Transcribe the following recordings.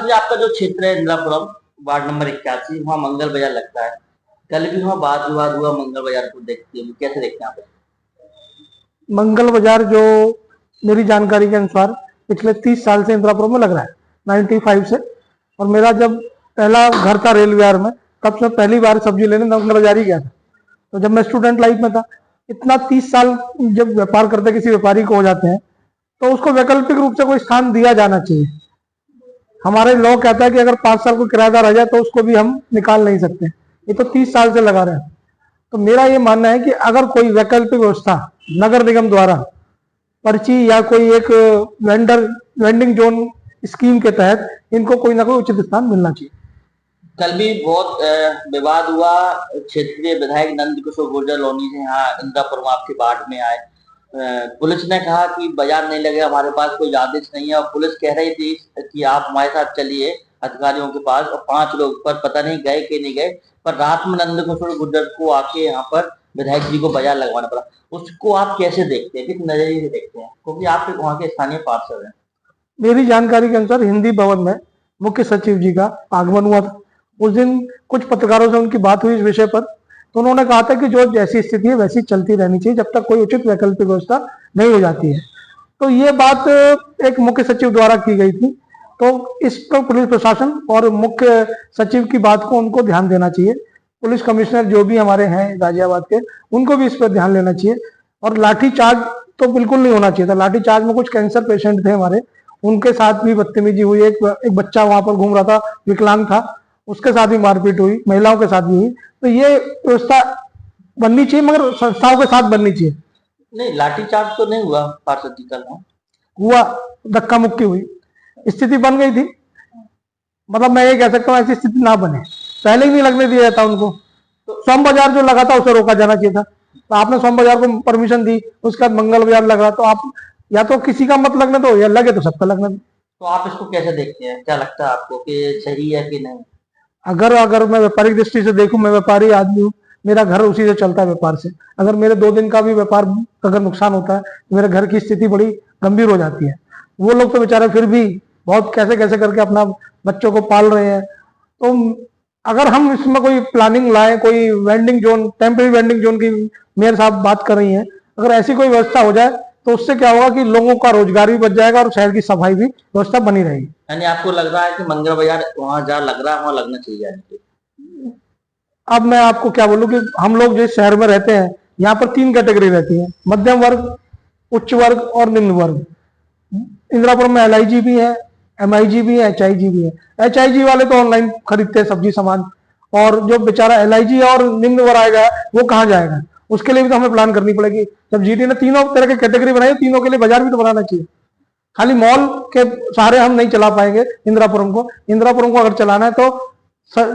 जी, आपका जो क्षेत्र है इंदिरापुरम वार्ड नंबर 81, वहाँ मंगल बाजार लगता है। कल भी वहाँ वाद विवाद हुआ मंगल बाजार को देखते हैं, कैसे देखते हैं आप? मंगल बाजार जो मेरी जानकारी के अनुसार पिछले 30 साल से इंदिरापुरम में लग रहा है, 95 से। और मेरा जब पहला घर था रेल विहार में, तब से पहली बार सब्जी लेने मंगल बाजार ही गया था। तो जब मैं स्टूडेंट लाइफ में था, इतना 30 साल जब व्यापार करते किसी व्यापारी को हो जाते हैं, तो उसको वैकल्पिक रूप से कोई स्थान दिया जाना चाहिए। हमारे लॉ कहता है कि अगर 5 साल को किराएदार आ जाए तो उसको भी हम निकाल नहीं सकते। ये तो 30 साल से लगा रहे हैं। तो मेरा ये मानना है कि अगर कोई वैकल्पिक व्यवस्था नगर निगम द्वारा पर्ची या कोई एक वेंडिंग जोन स्कीम के तहत इनको कोई ना कोई उचित स्थान मिलना चाहिए। कल भी बहुत विवाद हुआ, क्षेत्रीय विधायक नंद किशोर गुर्जर लोनी से यहाँ इंदिरापुरम आपके वार्ड में आए। पुलिस ने कहा कि बाजार नहीं लगे, हमारे पास कोई आदेश नहीं है, और पुलिस कह रही थी कि आप हमारे साथ चलिए अधिकारियों के पास, और 5 लोग पर पता नहीं गए कि नहीं गए, पर रात में नंद किशोर गुर्जर को आके यहाँ पर विधायक जी को बाजार लगवाना पड़ा। उसको आप कैसे देखते हैं, किस नजरिए से देखते हैं, क्योंकि आप वहाँ के स्थानीय पार्षद हैं? मेरी जानकारी के अनुसार हिंदी भवन में मुख्य सचिव जी का आगमन हुआ था। उस दिन कुछ पत्रकारों से उनकी बात हुई इस विषय पर, तो उन्होंने कहा था कि जो जैसी स्थिति है वैसी चलती रहनी चाहिए जब तक कोई उचित वैकल्पिक व्यवस्था नहीं हो जाती है। तो ये बात एक मुख्य सचिव द्वारा की गई थी, तो इस पर पुलिस प्रशासन और मुख्य सचिव की बात को उनको ध्यान देना चाहिए। पुलिस कमिश्नर जो भी हमारे हैं गाजियाबाद के, उनको भी इस पर ध्यान लेना चाहिए। और लाठीचार्ज तो बिल्कुल नहीं होना चाहिए था। लाठीचार्ज में कुछ कैंसर पेशेंट थे हमारे, उनके साथ भी बदतमीजी हुई। एक बच्चा वहां पर घूम रहा था, विकलांग था, उसके साथ भी मारपीट हुई, महिलाओं के साथ भी हुई। तो ये व्यवस्था बननी चाहिए, मगर संस्थाओं के साथ बननी चाहिए। नहीं, लाठीचार्ज तो नहीं हुआ पार्षद जी कल? हुआ, धक्का मुक्की हुई, स्थिति बन गई थी। मतलब मैं ये कह सकता हूँ ऐसी स्थिति ना बने, पहले ही नहीं लगने दिया जाता उनको। तो सोम बाजार जो लगा था उसे रोका जाना चाहिए था। तो आपने सोम बाजार को परमिशन दी, उसके बाद मंगल बाजार लगा, तो आप या तो किसी का मत लगने दो या लगे तो सबका लगने दो। तो आप इसको कैसे देखते हैं, क्या लगता है आपको कि सही है कि नहीं? अगर मैं व्यापारिक दृष्टि से देखूं, मैं व्यापारी आदमी हूँ, मेरा घर उसी से चलता है, व्यापार से। अगर मेरे 2 दिन का भी व्यापार अगर नुकसान होता है तो मेरे घर की स्थिति बड़ी गंभीर हो जाती है। वो लोग तो बेचारे फिर भी बहुत कैसे कैसे करके अपना बच्चों को पाल रहे हैं। तो अगर हम इसमें कोई प्लानिंग लाए, कोई vending zone, temporary vending zone की मेयर साहब बात कर रही हैं, अगर ऐसी कोई व्यवस्था हो जाए तो उससे क्या होगा कि लोगों का रोजगार भी बच जाएगा और शहर की सफाई भी व्यवस्था बनी रहेगी। यानी आपको लग रहा है कि मंगल बाजार वहां जहाँ लग रहा है वहां लगना चाहिए? अब मैं आपको क्या बोलूं कि हम लोग जिस शहर में रहते हैं, यहाँ पर 3 कैटेगरी रहती है, मध्यम वर्ग, उच्च वर्ग और निम्न वर्ग। इंदिरापुरम में LIG भी है, MIG भी है, HIG भी है। HIG वाले तो ऑनलाइन खरीदते हैं सब्जी सामान, और जो बेचारा LIG और निम्न वर्ग आएगा वो कहाँ जाएगा? उसके लिए भी तो हमें प्लान करनी पड़ेगी। जब GT ने तीनों तरह की कैटेगरी बनाई, तीनों के लिए बाजार भी तो बनाना चाहिए। खाली मॉल के सहारे हम नहीं चला पाएंगे इंदिरापुरम को। इंदिरापुरम को अगर चलाना है तो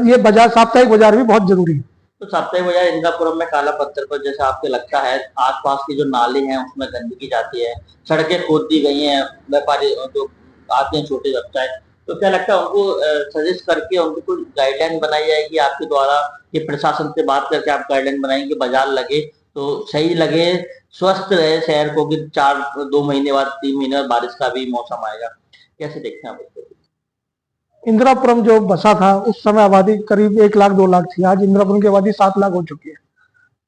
ये बाजार, साप्ताहिक बाजार भी बहुत जरूरी है। तो साप्ताहिक बाजार इंदिरापुरम में काला पत्थर पर जैसा आपको लगता है, आसपास के जो नाले हैं उसमें गंदगी जाती है, सड़कें खोद दी गई हैं, व्यापारी जो आते हैं छोटे व्यवसाय, तो क्या लगता है उनको सजेस्ट करके उनको कुछ गाइडलाइन बनाई जाएगी आपके द्वारा? ये प्रशासन से बात करके आप गाइडलाइन बनाएंगे, बाजार लगे तो सही लगे, स्वस्थ रहे शहर को, कि 2 महीने बाद 3 महीने बाद बारिश का भी मौसम आएगा? कैसे देखते हैं आप इसको? इंदिरापुरम जो बसा था उस समय आबादी करीब 1 लाख 2 लाख थी। आज इंदिरापुरम की आबादी 7 लाख हो चुकी है।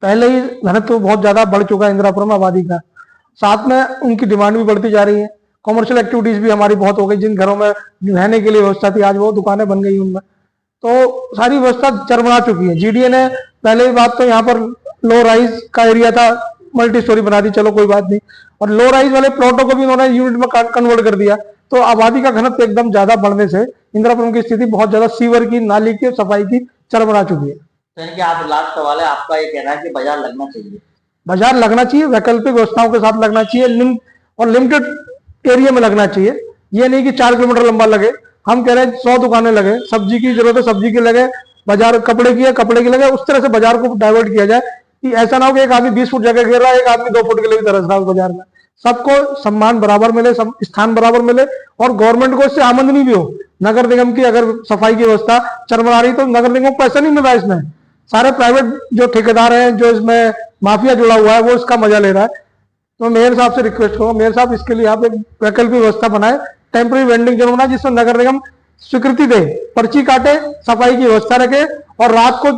पहले ही घनत्व तो बहुत ज्यादा बढ़ चुका है इंदिरापुरम आबादी का, साथ में उनकी डिमांड भी बढ़ती जा रही है। कॉमर्शियल एक्टिविटीज भी हमारी बहुत हो गई। जिन घरों में रहने के लिए व्यवस्था थी, आज वो दुकानें बन गई उनमें। तो सारी व्यवस्था चरमरा चुकी है। GDA ने पहले ही बात तो यहाँ पर लो राइज का एरिया था, मल्टी स्टोरी बना दी, चलो कोई बात नहीं, और लो राइज वाले प्लॉटों को भी उन्होंने यूनिट में कन्वर्ट कर दिया। तो आबादी का घनत्व एकदम ज्यादा बढ़ने से इंदिरापुरम की स्थिति बहुत ज्यादा सीवर की, नाली की सफाई की चरमरा चुकी है। तो आप, लास्ट सवाल है आपका, ये कहना है कि बाजार लगना चाहिए? बाजार लगना चाहिए, वैकल्पिक व्यवस्थाओं के साथ लगना चाहिए, और लिमिटेड एरिया में लगना चाहिए। ये नहीं कि 4 किलोमीटर लंबा लगे। हम कह रहे हैं 100 दुकानें लगे, सब्जी की जरूरत है सब्जी की लगे, बाजार कपड़े की है कपड़े की लगे। उस तरह से बाजार को डाइवर्ट किया जाए कि ऐसा ना हो कि एक आदमी 20 फुट जगह घेर रहा है, एक आदमी 2 फुट के लिए भी तरस रहा है बाजार में। सबको सम्मान बराबर मिले, सब स्थान बराबर मिले, और गवर्नमेंट को इससे आमदनी भी हो। नगर निगम की अगर सफाई की व्यवस्था चरमरा रही तो नगर निगम को पैसा नहीं मिल रहा है इसमें। सारे प्राइवेट जो ठेकेदार हैं, जो इसमें माफिया जुड़ा हुआ है, वो इसका मजा ले रहा है। तो मेयर साहब से रिक्वेस्ट करूंगा, मेयर साहब इसके लिए आप एक वैकल्पिक व्यवस्था बनाए, टेम्परेरी वेंडिंग जोन बनाए, जिसमें नगर निगम स्वीकृति दे, पर्ची काटे, सफाई की व्यवस्था रखे और रात को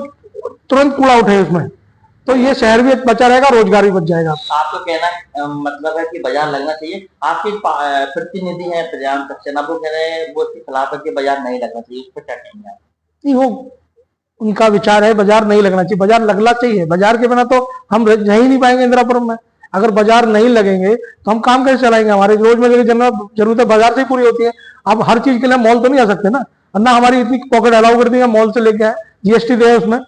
तुरंत कूड़ा उठे उसमें, तो ये शहर भी बचा रहेगा, रोजगार भी बच जाएगा। आपका कहना मतलब है कि बाजार लगना चाहिए। आपके प्रतिनिधि हैं प्रजान सक्सेना, वो कह रहे हैं वो इसके खिलाफ है कि बाजार नहीं लगना चाहिए, उस पर क्या कहेंगे आप? नहीं, वो उनका विचार है, बाजार नहीं लगना चाहिए, बाजार लगना चाहिए। बाजार के बिना तो हम रह ही नहीं पाएंगे इंदिरापुरम में। अगर बाजार नहीं लगेंगे तो हम काम कैसे चलाएंगे? हमारी रोजमर्रा की जरूरतें बाजार से ही पूरी होती है। अब हर चीज के लिए मॉल तो नहीं आ सकते ना, और ना हमारी इतनी पॉकेट अलाउ कर दी है मॉल से लेके आए, जीएसटी दे उसमें।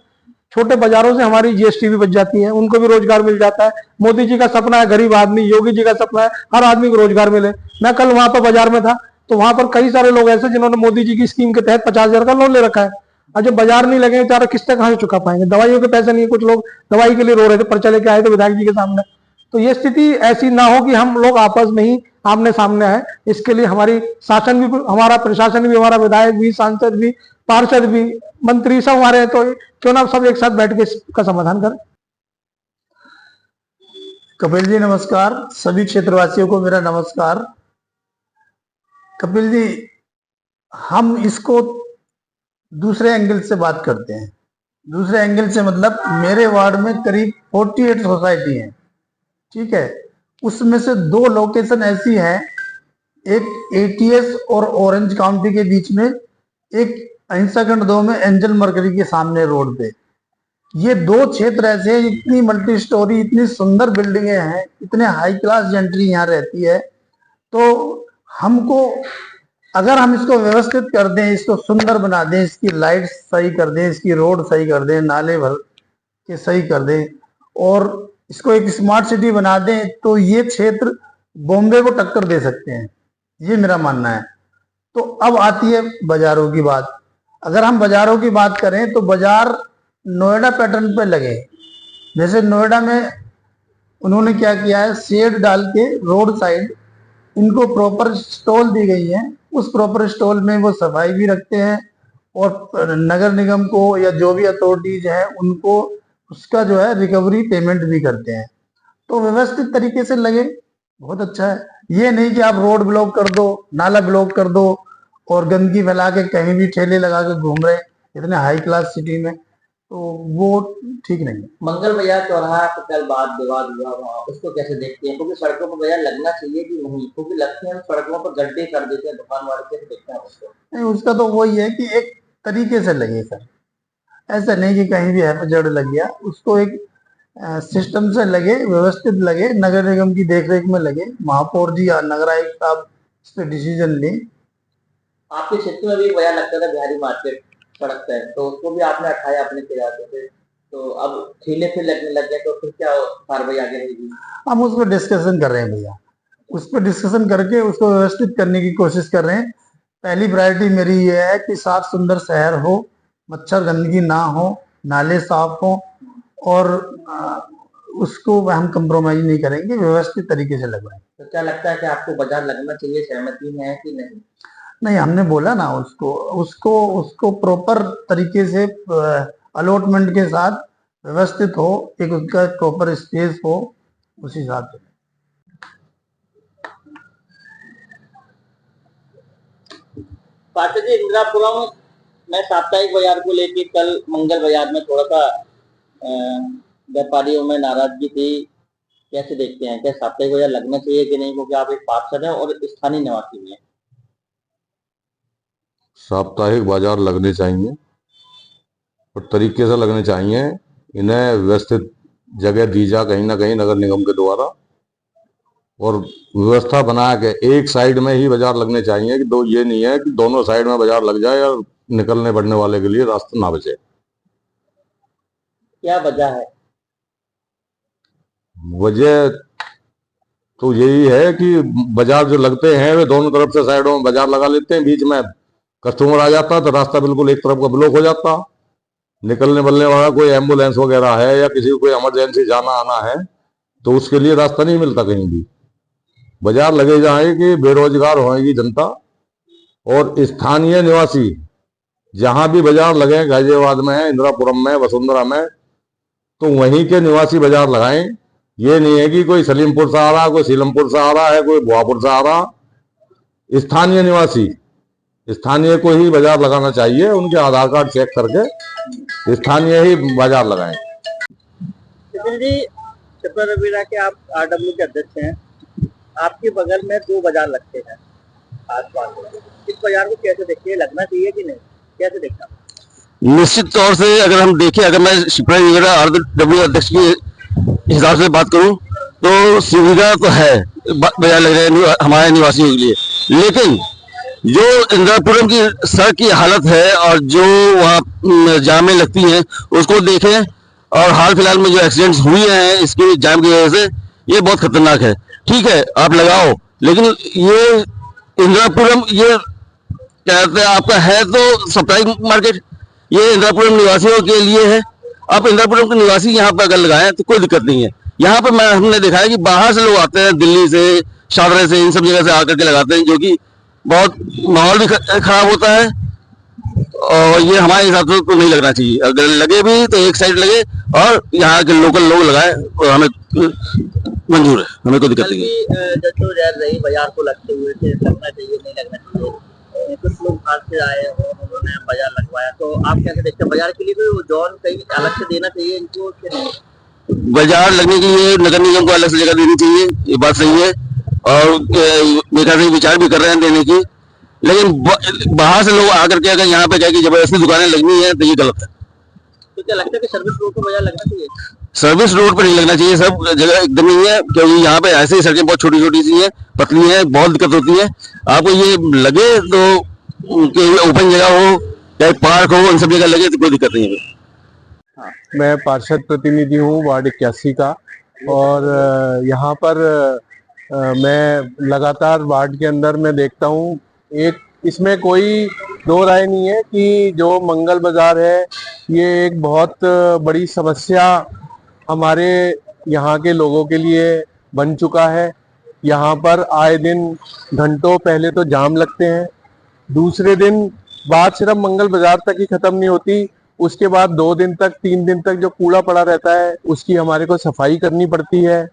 छोटे बाजारों से हमारी जीएसटी भी बच जाती है, उनको भी रोजगार मिल जाता है। मोदी जी का सपना है गरीब आदमी, योगी जी का सपना है हर आदमी को रोजगार मिले। मैं कल वहां पर बाजार में था तो वहां पर कई सारे लोग ऐसे जिन्होंने मोदी जी की स्कीम के तहत 50,000 का लोन ले रखा है, और जब बाजार नहीं लगेंगे तो किस्तें कहां से चुका पाएंगे? दवाइयों के पैसे नहीं है, कुछ लोग दवाई के लिए रो रहे थे, पर्चा लेके आए थे विधायक जी के सामने। तो ये स्थिति ऐसी ना हो कि हम लोग आपस में ही आमने सामने आए। इसके लिए हमारी शासन भी, हमारा प्रशासन भी, हमारा विधायक भी, सांसद भी, पार्षद भी, मंत्री सब हमारे हैं, तो क्यों ना सब एक साथ बैठ के इसका समाधान करें। कपिल जी नमस्कार, सभी क्षेत्रवासियों को मेरा नमस्कार। कपिल जी, हम इसको दूसरे एंगल से बात करते हैं। दूसरे एंगल से मतलब मेरे वार्ड में करीब 48 सोसाइटी हैं, ठीक है। उसमें से 2 लोकेशन ऐसी हैं, एक एटीएस और ऑरेंज काउंटी के बीच में, एक अहिंसा खंड 2 में एंजल मरकरी के सामने रोड पे। ये 2 क्षेत्र ऐसे हैं, इतनी मल्टी स्टोरी, इतनी सुंदर बिल्डिंगें हैं, इतने हाई क्लास जेंट्री यहाँ रहती है। तो हमको अगर हम इसको व्यवस्थित कर दें, इसको सुंदर बना दें, इसकी लाइट सही कर दें, इसकी रोड सही कर दें, नाले भर के सही कर दें और इसको एक स्मार्ट सिटी बना दें, तो ये क्षेत्र बॉम्बे को टक्कर दे सकते हैं, ये मेरा मानना है। तो अब आती है बाजारों की बात। अगर हम बाजारों की बात करें तो बाजार नोएडा पैटर्न पे लगे। जैसे नोएडा में उन्होंने क्या किया है, शेड डाल के रोड साइड इनको प्रॉपर स्टॉल दी गई है। उस प्रॉपर स्टॉल में वो सफाई भी रखते हैं और नगर निगम को या जो भी अथॉरिटीज है उनको उसका जो है रिकवरी पेमेंट भी करते हैं। तो व्यवस्थित तरीके से लगे, बहुत अच्छा है। ये नहीं कि आप रोड ब्लॉक कर दो, नाला ब्लॉक कर दो और गंदगी फैला के कहीं भी ठेले लगा के घूम रहे इतने हाई क्लास सिटी में, तो वो ठीक नहीं है। मंगल बाजार चौराहा पे कल बात विवाद हुआ वहाँ, उसको कैसे देखते हैं? क्योंकि सड़कों पर बाजार लगना चाहिए कि नहीं? क्योंकि लगते हैं सड़कों पर गड्ढे कर देते हैं दुकान वाले, कैसे देखते हैं उसको? नहीं, उसका तो वही है कि एक तरीके से लगे सर, ऐसा नहीं कि कहीं भी है जड़ लग गया। उसको एक सिस्टम से लगे, व्यवस्थित लगे, नगर निगम की देखरेख में लगे, महापौर जी या नगर आयुक्त साहब इस पर डिसीजन लें। आपके क्षेत्र में भी बाजार लगता था बिहारी मार्केट सड़क पे, तो उसको भी आपने हटाया अपने किराए से, तो अब ठेले फिर लगने लग गए, तो फिर क्या कार्रवाई आगे रहेगी? हम उस पर डिस्कशन कर रहे हैं भैया, उस पर डिस्कशन करके उसको व्यवस्थित करने की कोशिश कर रहे हैं। पहली प्रायोरिटी मेरी ये है कि साफ सुंदर शहर हो, मच्छर गंदगी ना हो, नाले साफ हो और उसको हम कंप्रोमाइज नहीं करेंगे, व्यवस्थित तरीके से लगवाएंगे। तो क्या लगता है कि आपको बाजार लगना चाहिए, सहमति में है कि नहीं? नहीं, हमने बोला ना उसको उसको उसको प्रॉपर तरीके से अलॉटमेंट के साथ व्यवस्थित हो, एक उसका प्रॉपर स्पेस हो, उस हिसाब से। पार्षद जी, इंदिरापुरम में साप्ताहिक बाजार को लेके कल मंगल बाजार में थोड़ा सा व्यापारियों में नाराजगी थी, कैसे देखते हैं? क्या साप्ताहिक बाजार लगना चाहिए कि नहीं? क्योंकि आप एक पार्षद हैं और स्थानीय निवासी भी हैं। साप्ताहिक बाजार लगने चाहिए और तरीके से लगने चाहिए। इन्हें व्यवस्थित जगह दी जा कहीं ना कहीं नगर निगम के द्वारा, और व्यवस्था बना के एक साइड में ही बाजार लगने चाहिए, कि दो, ये नहीं है कि दोनों साइड में बाजार लग जाए और निकलने बढ़ने वाले के लिए रास्ता ना बचे। क्या वजह है? वजह तो यही है कि बाजार जो लगते हैं वे दोनों तरफ से साइडों में बाजार लगा लेते हैं, बीच में कस्टमर आ जाता तो रास्ता बिल्कुल एक तरफ का ब्लॉक हो जाता। निकलने बलने वाला कोई एम्बुलेंस वगैरह है या किसी को कोई इमरजेंसी जाना आना है तो उसके लिए रास्ता नहीं मिलता कहीं भी। बाजार लगे जाए कि बेरोजगार होगी जनता और स्थानीय निवासी जहां भी बाजार लगे, गाजियाबाद में, इंदिरापुरम में, वसुंधरा में, तो वहीं के निवासी बाजार लगाएं। ये नहीं है कि कोई सलीमपुर से आ रहा, कोई सीलमपुर से आ रहा है, कोई बुआपुर से आ रहा। स्थानीय निवासी स्थानीय को ही बाजार लगाना चाहिए, उनके आधार कार्ड चेक करके स्थानीय ही बाजार लगाएं। नितिन जी, चपरावीरा के आप आरडब्ल्यू के अध्यक्ष हैं। आपके बगल में 2 बाजार लगते हैं आसपास, इस बाजार को कैसे देखते हैं, लगना चाहिए कि नहीं, कैसे देखना? निश्चित तौर से अगर हम देखें, अगर मैं शिवपुरा आरडब्ल्यू अध्यक्ष के हिसाब से बात करूं तो सुविधा तो है बाजार लग रहे हैं हमारे निवासियों के लिए, लेकिन जो इंदिरापुरम की सड़क की हालत है और जो वहाँ जामें लगती हैं उसको देखें, और हाल फिलहाल में जो एक्सीडेंट्स हुए हैं इसके जाम की वजह से, ये बहुत खतरनाक है। ठीक है, आप लगाओ, लेकिन ये इंदिरापुरम ये क्या कहते हैं आपका है तो सप्लाई मार्केट, ये इंदिरापुरम निवासियों के लिए है। आप इंदिरापुरम के निवासी यहाँ पर अगर लगाएं तो कोई दिक्कत नहीं है। यहाँ पर हमने देखा है कि बाहर से लोग आते हैं, दिल्ली से, शादरा से, इन सब जगह से आकर के लगाते हैं, जो कि बहुत माहौल भी खराब होता है, और ये हमारे हिसाब से तो नहीं लगना चाहिए। अगर लगे भी तो एक साइड लगे और यहाँ के लोकल लोग लगाए, और हमें मंजूर है, हमें कोई दिक्कत नहीं है। जद्दोजहद रही बाजार को लगते हुए थे, लगना चाहिए नहीं लगना चाहिए, कुछ लोग बाहर से आए और उन्होंने बाजार लगवाया, तो आप कैसे देखते हैं? बाजार के लिए कोई जोन कहीं अलग से देना चाहिए इनको कि नहीं? बाजार लगने के लिए नगर निगम को अलग से जगह देनी चाहिए, ये बात सही है, और मेरे ख्याल से विचार भी कर रहे हैं देने की, लेकिन बाहर से लोग आकर के अगर यहाँ पे कहे कि जबरदस्ती दुकानें लगनी है तो ये गलत है। तो क्या लगता है कि सर्विस रोड पर बाजार लगना चाहिए? सर्विस रोड पर नहीं लगना चाहिए, सब जगह एकदम नहीं है, क्योंकि यहाँ पे ऐसे ही सड़कें बहुत छोटी छोटी सी हैं, पतली हैं, बहुत दिक्कत होती है। आपको ये लगे तो ओपन जगह हो, चाहे पार्क हो, उन सब जगह लगे तो कोई दिक्कत नहीं है। मैं पार्षद प्रतिनिधि हूँ वार्ड 81 का, और यहाँ पर मैं लगातार वार्ड के अंदर मैं देखता हूँ, एक इसमें कोई दो राय नहीं है कि जो मंगल बाजार है ये एक बहुत बड़ी समस्या हमारे यहाँ के लोगों के लिए बन चुका है। यहाँ पर आए दिन घंटों पहले तो जाम लगते हैं, दूसरे दिन बात सिर्फ मंगल बाजार तक ही खत्म नहीं होती, उसके बाद 2 दिन तक 3 दिन तक जो कूड़ा पड़ा रहता है उसकी हमारे को सफाई करनी पड़ती है।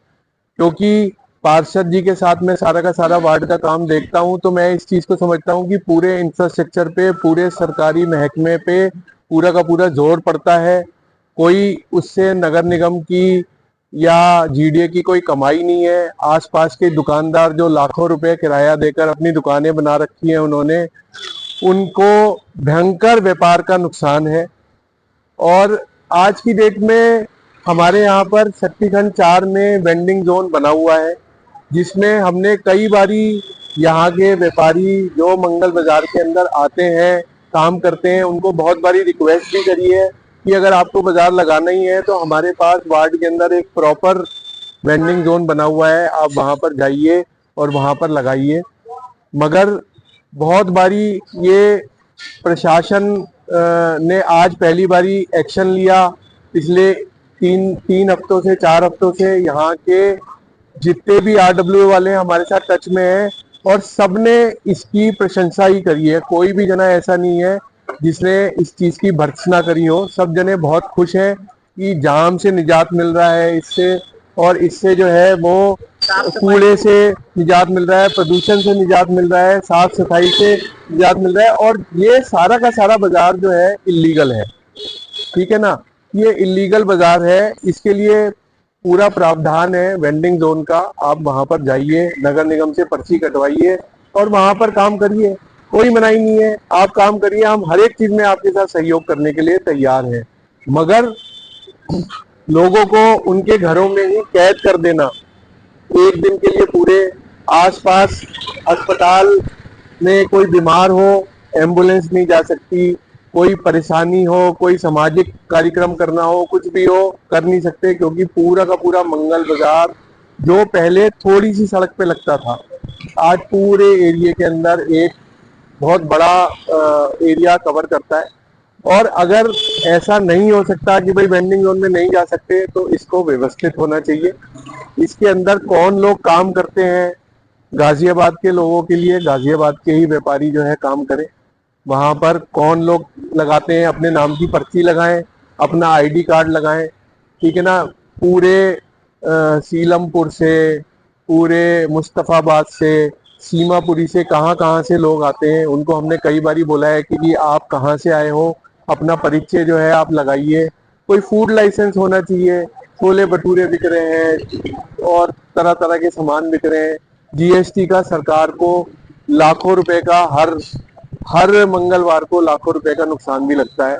क्योंकि पार्षद जी के साथ में सारा का सारा वार्ड का काम देखता हूं, तो मैं इस चीज को समझता हूं कि पूरे इंफ्रास्ट्रक्चर पे, पूरे सरकारी महकमे पे पूरा का पूरा जोर पड़ता है। कोई उससे नगर निगम की या जीडीए की कोई कमाई नहीं है। आसपास के दुकानदार जो लाखों रुपए किराया देकर अपनी दुकानें बना रखी हैं उन्होंने, उनको भयंकर व्यापार का नुकसान है। और आज की डेट में हमारे यहाँ पर शक्तिखंड 4 में वेंडिंग जोन बना हुआ है, जिसमें हमने कई बारी यहाँ के व्यापारी जो मंगल बाजार के अंदर आते हैं, काम करते हैं, उनको बहुत बारी रिक्वेस्ट भी करी है कि अगर आपको बाजार लगाना ही है तो हमारे पास वार्ड के अंदर एक प्रॉपर वेंडिंग जोन बना हुआ है, आप वहाँ पर जाइए और वहाँ पर लगाइए। मगर बहुत बारी ये प्रशासन ने आज पहली बारी एक्शन लिया। पिछले 3 हफ्तों से 4 हफ्तों से यहाँ के जितने भी आरडब्ल्यू वाले हमारे साथ टच में हैं और सबने इसकी प्रशंसा ही करी है। कोई भी जना ऐसा नहीं है जिसने इस चीज की भर्त्सना करी हो। सब जने बहुत खुश हैं कि जाम से निजात मिल रहा है इससे, और इससे जो है वो कूड़े से निजात मिल रहा है, प्रदूषण से निजात मिल रहा है, साफ सफाई से निजात मिल रहा है। और ये सारा का सारा बाजार जो है इल्लीगल है, ठीक है ना, ये इल्लीगल बाजार है। इसके लिए पूरा प्रावधान है वेंडिंग जोन का। आप वहां पर जाइए, नगर निगम से पर्ची कटवाइए और वहां पर काम करिए, कोई मनाही नहीं है, आप काम करिए। हम हर एक चीज में आपके साथ सहयोग करने के लिए तैयार हैं। मगर लोगों को उनके घरों में ही कैद कर देना, एक दिन के लिए पूरे आसपास अस्पताल में कोई बीमार हो, एम्बुलेंस नहीं जा सकती, कोई परेशानी हो, कोई सामाजिक कार्यक्रम करना हो, कुछ भी हो, कर नहीं सकते, क्योंकि पूरा का पूरा मंगल बाजार जो पहले थोड़ी सी सड़क पे लगता था, आज पूरे एरिया के अंदर एक बहुत बड़ा एरिया कवर करता है। और अगर ऐसा नहीं हो सकता कि भाई वेंडिंग जोन में नहीं जा सकते, तो इसको व्यवस्थित होना चाहिए। इसके अंदर कौन लोग काम करते हैं, गाजियाबाद के लोगों के लिए गाजियाबाद के ही व्यापारी जो है काम करें। वहां पर कौन लोग लगाते हैं, अपने नाम की पर्ची लगाएं, अपना आईडी कार्ड लगाएं, ठीक है ना। पूरे सीलमपुर से, पूरे मुस्तफाबाद से, सीमापुरी से कहाँ से लोग आते हैं, उनको हमने कई बारी बोला है कि आप कहाँ से आए हो, अपना परिचय जो है आप लगाइए। कोई फूड लाइसेंस होना चाहिए। छोले भटूरे बिक रहे हैं और तरह तरह के सामान बिक रहे हैं। जीएसटी का सरकार को लाखों रुपए का हर मंगलवार को लाखों रुपए का नुकसान भी लगता है।